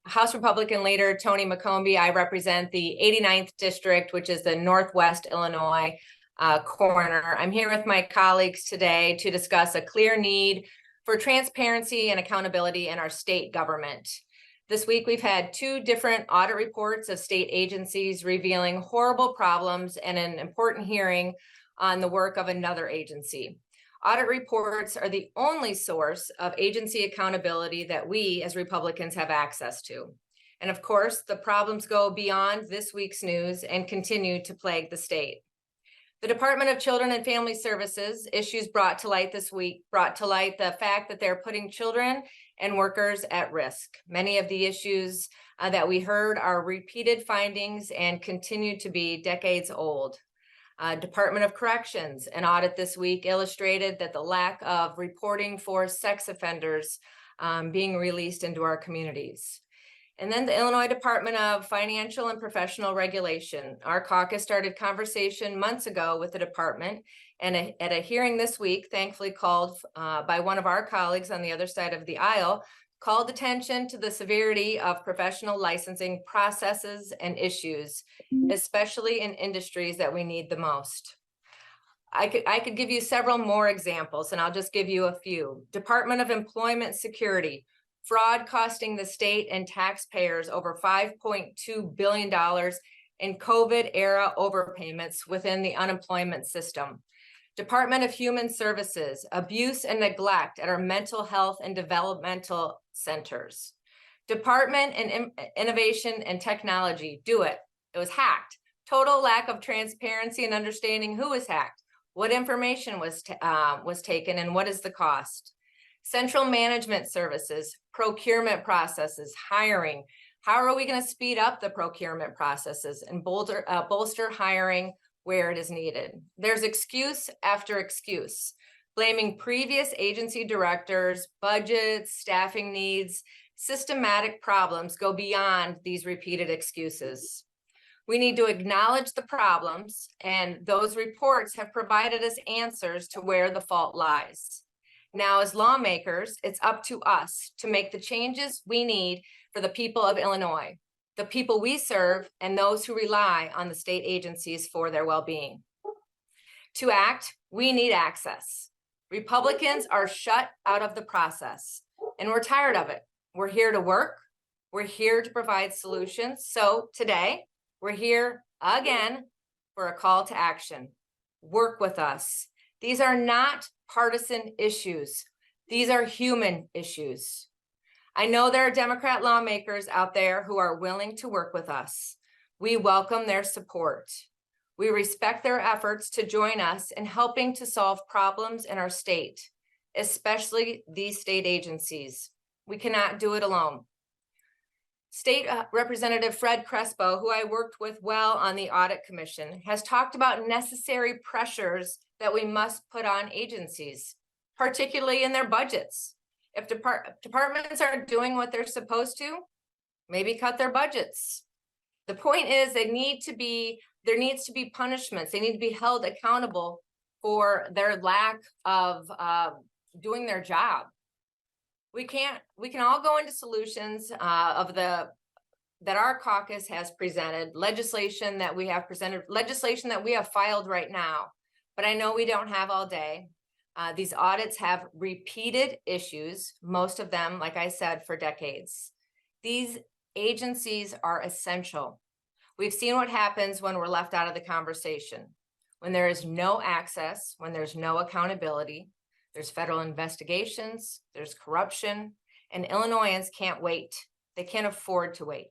House Republican Leader Tony McCombie. I represent the 89th District, which is the Northwest Illinois corner. I'm here with my colleagues today to discuss a clear need for transparency and accountability in our state government. This week, we've had two different audit reports of state agencies revealing horrible problems and an important hearing on the work of another agency. Audit reports are the only source of agency accountability that we as Republicans have access to. And of course, the problems go beyond this week's news and continue to plague the state. The Department of Children and Family Services issues brought to light this week brought to light the fact that they're putting children and workers at risk. Many of the issues that we heard are repeated findings and continue to be decades old. Department of Corrections, an audit this week illustrated that the lack of reporting for sex offenders being released into our communities. And then the Illinois Department of Financial and Professional Regulation. Our caucus started conversation months ago with the department, and at a hearing this week, thankfully called by one of our colleagues on the other side of the aisle, called attention to the severity of professional licensing processes and issues, especially in industries that we need the most. I could give you several more examples, and I'll just give you a few. Department of Employment Security, fraud costing the state and taxpayers over $5.2 billion in COVID-era overpayments within the unemployment system. Department of Human Services, abuse and neglect at our mental health and developmental centers. Department and Innovation and Technology, do it. It was hacked. Total lack of transparency and understanding who was hacked, what information was taken, and what is the cost. Central Management Services, procurement processes, hiring. How are we going to speed up the procurement processes and bolster hiring where it is needed? There's excuse after excuse, blaming previous agency directors, budgets, staffing needs. Systematic problems go beyond these repeated excuses. We need to acknowledge the problems, and those reports have provided us answers to where the fault lies. Now, as lawmakers, it's up to us to make the changes we need for the people of Illinois, the people we serve, and those who rely on the state agencies for their well-being. To act, we need access. Republicans are shut out of the process, and we're tired of it. We're here to work. We're here to provide solutions. So today, we're here again for a call to action. Work with us. These are not partisan issues. These are human issues. I know there are Democrat lawmakers out there who are willing to work with us. We welcome their support. We respect their efforts to join us in helping to solve problems in our state, especially these state agencies. We cannot do it alone. State Representative Fred Crespo, who I worked with well on the Audit Commission, has talked about necessary pressures that we must put on agencies, particularly in their budgets. If departments aren't doing what they're supposed to, maybe cut their budgets. The point is there needs to be punishments. They need to be held accountable for their lack of doing their job. We can all go into solutions that our caucus has presented, legislation that we have presented, legislation that we have filed right now, but I know we don't have all day. These audits have repeated issues, most of them, like I said, for decades. These agencies are essential. We've seen what happens when we're left out of the conversation. When there is no access, when there's no accountability, there's federal investigations, there's corruption, and Illinoisans can't wait. They can't afford to wait.